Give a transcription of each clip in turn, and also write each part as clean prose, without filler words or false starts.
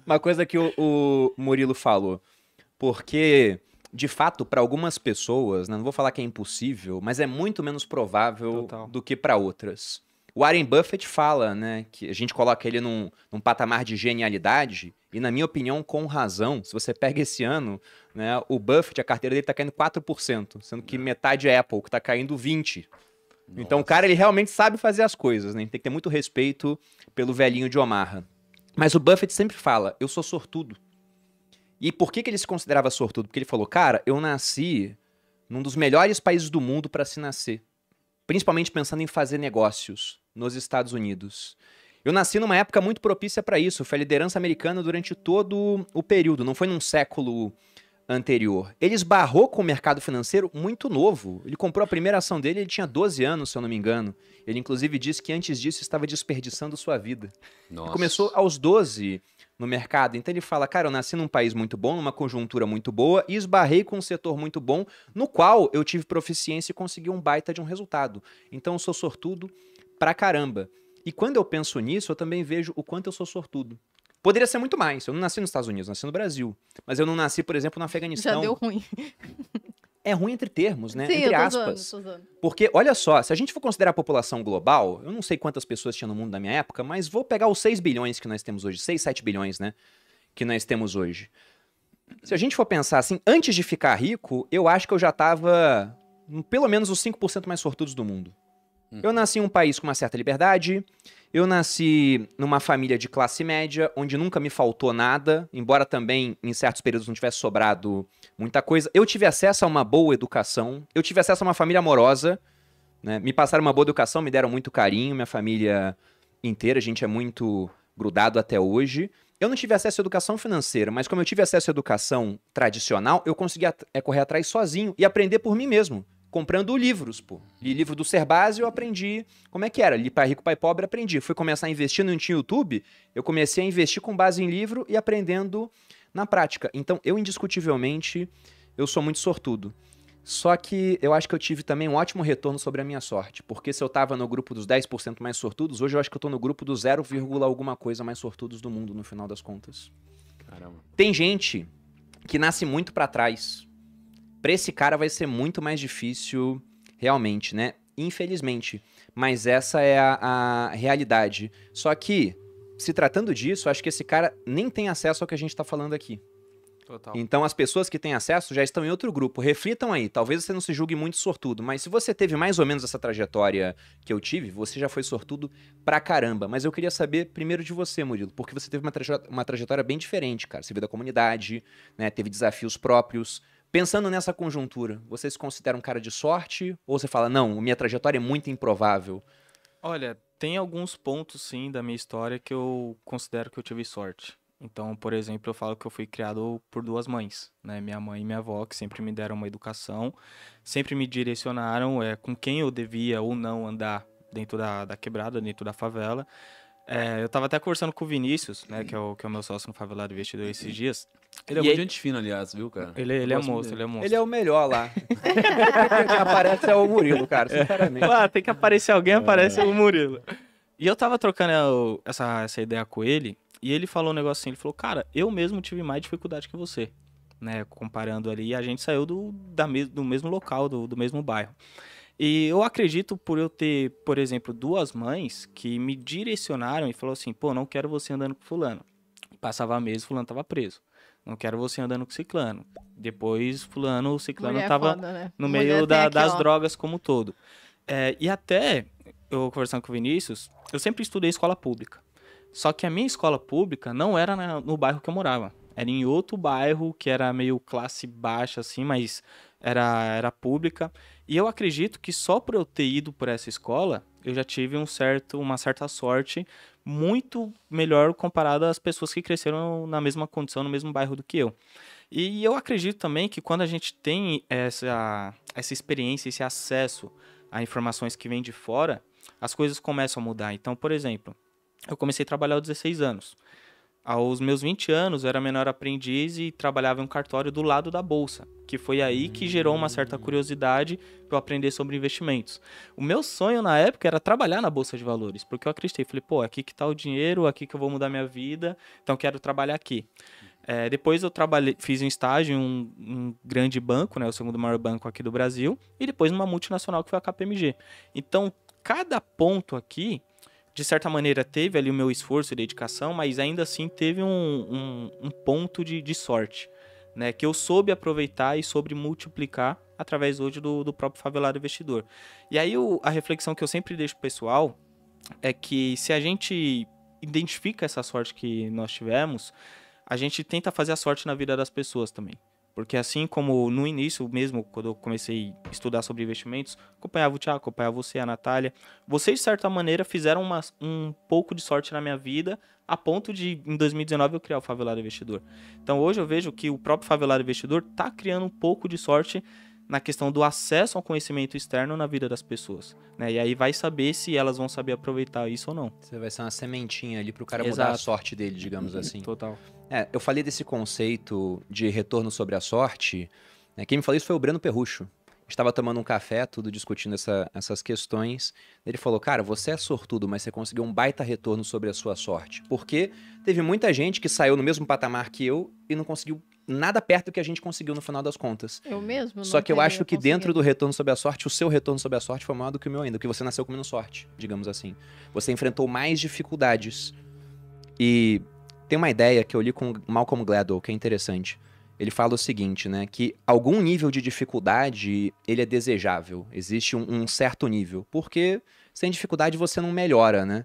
Uma coisa que o Murilo falou, porque, de fato, para algumas pessoas, né, não vou falar que é impossível, mas é muito menos provável Total. do que para outras. O Warren Buffett fala, né, que a gente coloca ele num patamar de genialidade, e na minha opinião, com razão, se você pega esse ano, né, o Buffett, a carteira dele está caindo 4%, sendo que metade é Apple, que está caindo 20%. Então o cara, ele realmente sabe fazer as coisas, né? Tem que ter muito respeito pelo velhinho de Omaha. Mas o Buffett sempre fala, eu sou sortudo. E por que que ele se considerava sortudo? Porque ele falou, cara, eu nasci num dos melhores países do mundo para se nascer. Principalmente pensando em fazer negócios nos Estados Unidos. Eu nasci numa época muito propícia para isso. Foi a liderança americana durante todo o período. Não foi num século anterior. Ele esbarrou com o mercado financeiro muito novo. Ele comprou a primeira ação dele, ele tinha 12 anos, se eu não me engano. Ele, inclusive, disse que antes disso estava desperdiçando sua vida. Ele começou Nossa. aos 12 no mercado. Então ele fala, cara, eu nasci num país muito bom, numa conjuntura muito boa, e esbarrei com um setor muito bom, no qual eu tive proficiência e consegui um baita de um resultado. Então eu sou sortudo pra caramba. E quando eu penso nisso, eu também vejo o quanto eu sou sortudo. Poderia ser muito mais. Eu não nasci nos Estados Unidos, eu nasci no Brasil. Mas eu não nasci, por exemplo, no Já Afeganistão. deu ruim. É ruim entre termos, né? Sim, Entre eu tô aspas. zoando, tô zoando. Porque, olha só, se a gente for considerar a população global, eu não sei quantas pessoas tinha no mundo na minha época, mas vou pegar os 6 bilhões que nós temos hoje, 6, 7 bilhões, né? Que nós temos hoje. Se a gente for pensar assim, antes de ficar rico, eu acho que eu já tava pelo menos os 5% mais sortudos do mundo. Eu nasci em um país com uma certa liberdade, eu nasci numa família de classe média, onde nunca me faltou nada, embora também em certos períodos não tivesse sobrado muita coisa. Eu tive acesso a uma boa educação, eu tive acesso a uma família amorosa, né? Me passaram uma boa educação, me deram muito carinho, minha família inteira, a gente é muito grudado até hoje. Eu não tive acesso à educação financeira, mas como eu tive acesso à educação tradicional, eu consegui correr atrás sozinho e aprender por mim mesmo, comprando livros, pô. E livro do Cerbasi eu aprendi como é que era. Li Pai Rico, Pai Pobre, aprendi. Fui começar a investir, não tinha YouTube, eu comecei a investir com base em livro e aprendendo na prática. Então, eu indiscutivelmente, eu sou muito sortudo. Só que eu acho que eu tive também um ótimo retorno sobre a minha sorte, porque se eu tava no grupo dos 10% mais sortudos, hoje eu acho que eu tô no grupo dos 0, alguma coisa mais sortudos do mundo, no final das contas. Caramba. Tem gente que nasce muito pra trás. Pra esse cara vai ser muito mais difícil, realmente, né? Infelizmente. Mas essa é a realidade. Só que, se tratando disso, acho que esse cara nem tem acesso ao que a gente tá falando aqui. Total. Então, as pessoas que têm acesso já estão em outro grupo. Reflitam aí. Talvez você não se julgue muito sortudo, mas se você teve mais ou menos essa trajetória que eu tive, você já foi sortudo pra caramba. Mas eu queria saber primeiro de você, Murilo, porque você teve uma trajetória bem diferente, cara. Você veio da comunidade, né? Teve desafios próprios. Pensando nessa conjuntura, você se considera um cara de sorte? Ou você fala, não, minha trajetória é muito improvável? Olha, tem alguns pontos, sim, da minha história que eu considero que eu tive sorte. Então, por exemplo, eu falo que eu fui criado por duas mães, né? Minha mãe e minha avó, que sempre me deram uma educação, sempre me direcionaram com quem eu devia ou não andar dentro da quebrada, dentro da favela. Eu tava até conversando com o Vinícius, né? Que é o meu sócio no Favelado Investidor esses dias. Ele é E muito aí- gente fina, aliás, viu, cara? Ele Eu é gosto muito monstro, ele dele. é monstro. Ele é o melhor lá. Quem aparece é o Murilo, cara, sinceramente. Ah, tem que aparecer alguém, aparece o Murilo. E eu tava trocando essa ideia com ele, e ele falou um negócio assim, ele falou, cara, eu mesmo tive mais dificuldade que você, né, comparando ali, e a gente saiu do mesmo local, do mesmo bairro. E eu acredito por eu ter, por exemplo, duas mães que me direcionaram e falou assim, pô, não quero você andando com fulano. Passava mês, fulano tava preso. Não quero você andando com ciclano. Depois, fulano, o ciclano Mulher é tava foda, né? no Mulher meio tem aqui, das ó. drogas como um todo. E até, eu conversando com o Vinícius, eu sempre estudei escola pública. Só que a minha escola pública não era no bairro que eu morava. Era em outro bairro que era meio classe baixa, assim, mas era pública. E eu acredito que só por eu ter ido por essa escola, eu já tive uma certa sorte muito melhor comparada às pessoas que cresceram na mesma condição, no mesmo bairro do que eu. E eu acredito também que quando a gente tem essa experiência, esse acesso a informações que vêm de fora, as coisas começam a mudar. Então, por exemplo, eu comecei a trabalhar aos 16 anos. Aos meus 20 anos, eu era menor aprendiz e trabalhava em um cartório do lado da bolsa. que foi aí que gerou uma certa curiosidade para eu aprender sobre investimentos. O meu sonho na época era trabalhar na Bolsa de Valores, porque eu acreditei, falei, pô, aqui que tá o dinheiro, aqui que eu vou mudar minha vida, então quero trabalhar aqui. Depois eu fiz um estágio em um grande banco, né, o segundo maior banco aqui do Brasil, e depois numa multinacional que foi a KPMG. Então, cada ponto aqui, de certa maneira, teve ali o meu esforço e dedicação, mas ainda assim teve um ponto de sorte, né, que eu soube aproveitar e soube multiplicar através hoje do próprio Favelado Investidor. E aí a reflexão que eu sempre deixo pro pessoal é que se a gente identifica essa sorte que nós tivemos, a gente tenta fazer a sorte na vida das pessoas também. Porque assim como no início mesmo, quando eu comecei a estudar sobre investimentos, acompanhava o Thiago, acompanhava você, a Natália, vocês de certa maneira fizeram um pouco de sorte na minha vida, a ponto de, em 2019, eu criar o Favelado Investidor. Então hoje eu vejo que o próprio Favelado Investidor está criando um pouco de sorte na questão do acesso ao conhecimento externo na vida das pessoas, né? E aí vai saber se elas vão saber aproveitar isso ou não. Você vai ser uma sementinha ali pro cara mudar a sorte dele, digamos assim. Total. Eu falei desse conceito de retorno sobre a sorte, né? Quem me falou isso foi o Breno Perrucho. A gente estava tomando um café, tudo discutindo essas questões. Ele falou, cara, você é sortudo, mas você conseguiu um baita retorno sobre a sua sorte. Porque teve muita gente que saiu no mesmo patamar que eu e não conseguiu nada perto do que a gente conseguiu no final das contas. Eu mesmo? Só que eu acho que dentro do retorno sobre a sorte, o seu retorno sobre a sorte foi maior do que o meu ainda, porque você nasceu com menos sorte, digamos assim. Você enfrentou mais dificuldades. E tem uma ideia que eu li com Malcolm Gladwell, que é interessante. Ele fala o seguinte, né, que algum nível de dificuldade, ele é desejável. Existe um certo nível, porque sem dificuldade você não melhora, né?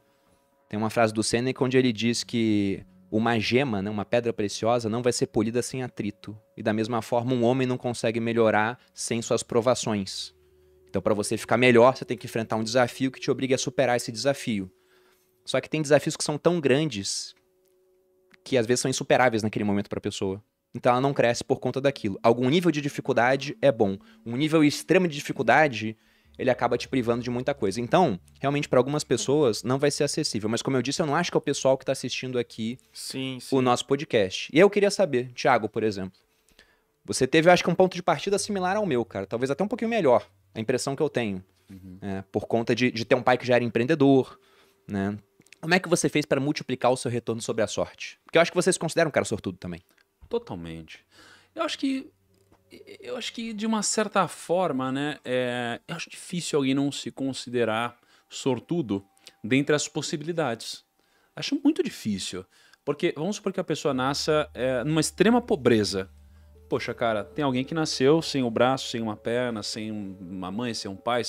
Tem uma frase do Seneca onde ele diz que uma gema, né, uma pedra preciosa, não vai ser polida sem atrito. E da mesma forma, um homem não consegue melhorar sem suas provações. Então, para você ficar melhor, você tem que enfrentar um desafio que te obrigue a superar esse desafio. Só que tem desafios que são tão grandes que às vezes são insuperáveis naquele momento para a pessoa. Então ela não cresce por conta daquilo. Algum nível de dificuldade é bom. Um nível extremo de dificuldade, ele acaba te privando de muita coisa. Então, realmente, para algumas pessoas, não vai ser acessível. Mas como eu disse, eu não acho que é o pessoal que está assistindo aqui o nosso podcast. E eu queria saber, Thiago, por exemplo, você teve, eu acho que um ponto de partida similar ao meu, cara. Talvez até um pouquinho melhor. A impressão que eu tenho. Por conta de ter um pai que já era empreendedor, né? Como é que você fez para multiplicar o seu retorno sobre a sorte? Porque eu acho que você se considera um cara sortudo também. Totalmente. Eu acho que de uma certa forma, né, eu acho difícil alguém não se considerar sortudo dentre as possibilidades. Acho muito difícil. Porque vamos supor que a pessoa nasça numa extrema pobreza. Poxa, cara, tem alguém que nasceu sem o braço, sem uma perna, sem uma mãe, sem um pai.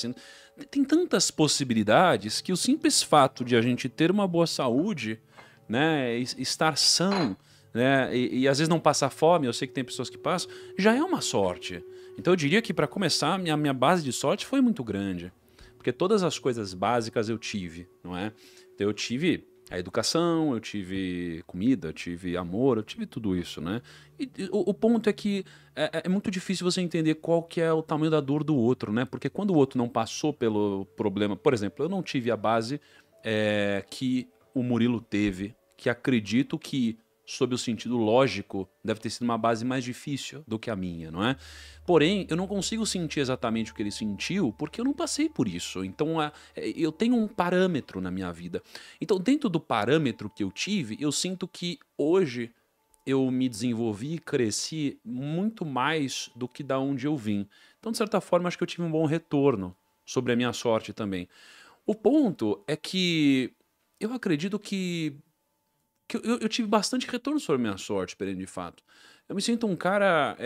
Tem tantas possibilidades que o simples fato de a gente ter uma boa saúde, né, estar são, né, e às vezes não passar fome, eu sei que tem pessoas que passam, já é uma sorte. Então eu diria que para começar, a minha base de sorte foi muito grande. Porque todas as coisas básicas eu tive, não é? Então eu tive a educação, eu tive comida, eu tive amor, eu tive tudo isso, né? E o ponto é que é muito difícil você entender qual que é o tamanho da dor do outro, né? Porque quando o outro não passou pelo problema... Por exemplo, eu não tive a base que o Murilo teve, que acredito que, sob o sentido lógico, deve ter sido uma base mais difícil do que a minha, não é? Porém, eu não consigo sentir exatamente o que ele sentiu porque eu não passei por isso. Então, eu tenho um parâmetro na minha vida. Então, dentro do parâmetro que eu tive, eu sinto que hoje eu me desenvolvi e cresci muito mais do que da onde eu vim. Então, de certa forma, acho que eu tive um bom retorno sobre a minha sorte também. O ponto é que eu acredito que eu tive bastante retorno sobre a minha sorte, perene de fato. Eu me sinto um cara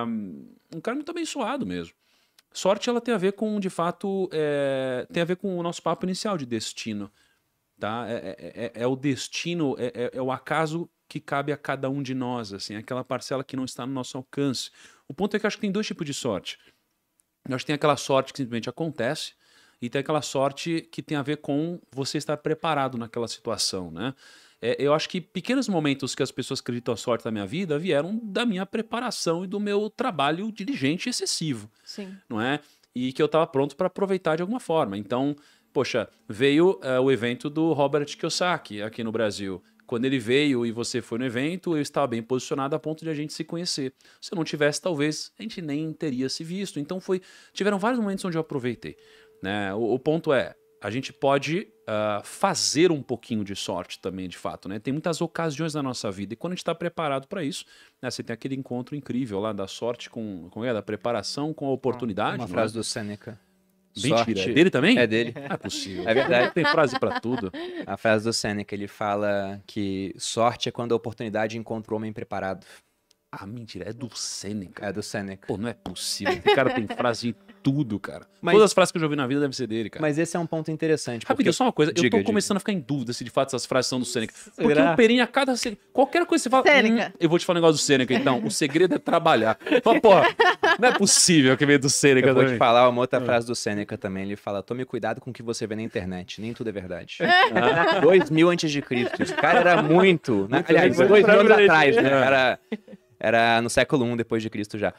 muito abençoado mesmo. Sorte, ela tem a ver com, de fato, tem a ver com o nosso papo inicial de destino. Tá? É o destino, é o acaso que cabe a cada um de nós, assim, aquela parcela que não está no nosso alcance. O ponto é que eu acho que tem dois tipos de sorte. Eu acho que tem aquela sorte que simplesmente acontece e tem aquela sorte que tem a ver com você estar preparado naquela situação, né? Eu acho que pequenos momentos que as pessoas acreditam a sorte da minha vida vieram da minha preparação e do meu trabalho diligente e excessivo. Sim. Não é? E que eu estava pronto para aproveitar de alguma forma. Então, poxa, veio o evento do Robert Kiyosaki aqui no Brasil. Quando ele veio e você foi no evento, eu estava bem posicionado a ponto de a gente se conhecer. Se eu não tivesse, talvez a gente nem teria se visto. Então tiveram vários momentos onde eu aproveitei, né? O ponto é, a gente pode fazer um pouquinho de sorte também, de fato, né? Tem muitas ocasiões na nossa vida e quando a gente está preparado para isso, né, você tem aquele encontro incrível lá da sorte da preparação com a oportunidade. Uma não frase é? do Sêneca. Mentira, é dele também? É dele. Não é possível. É verdade. Tem frase para tudo. A frase do Sêneca, ele fala que sorte é quando a oportunidade encontra o homem preparado. Ah, mentira, é do Sêneca. É do Sêneca. Pô, não é possível. Esse cara tem frase de tudo, cara. Mas- Todas as frases que eu já ouvi na vida devem ser dele, cara. Mas esse é um ponto interessante. Rapidinho, porque- só uma coisa. Eu Diga, tô começando a ficar em dúvida se de fato essas frases são do Sêneca. Porque Será? o Perinha, qualquer coisa que você fala. Sêneca. Eu vou te falar um negócio do Sêneca, então. O segredo é trabalhar. Fala, pô, não é possível que veio do Sêneca Eu vou te também. falar uma outra frase do Sêneca também. Ele fala: tome cuidado com o que você vê na internet. Nem tudo é verdade. 2000 antes de Cristo. Esse cara era muito. Né? Aliás, muito 2000 anos pra frente. atrás, né? Era no século I depois de Cristo já.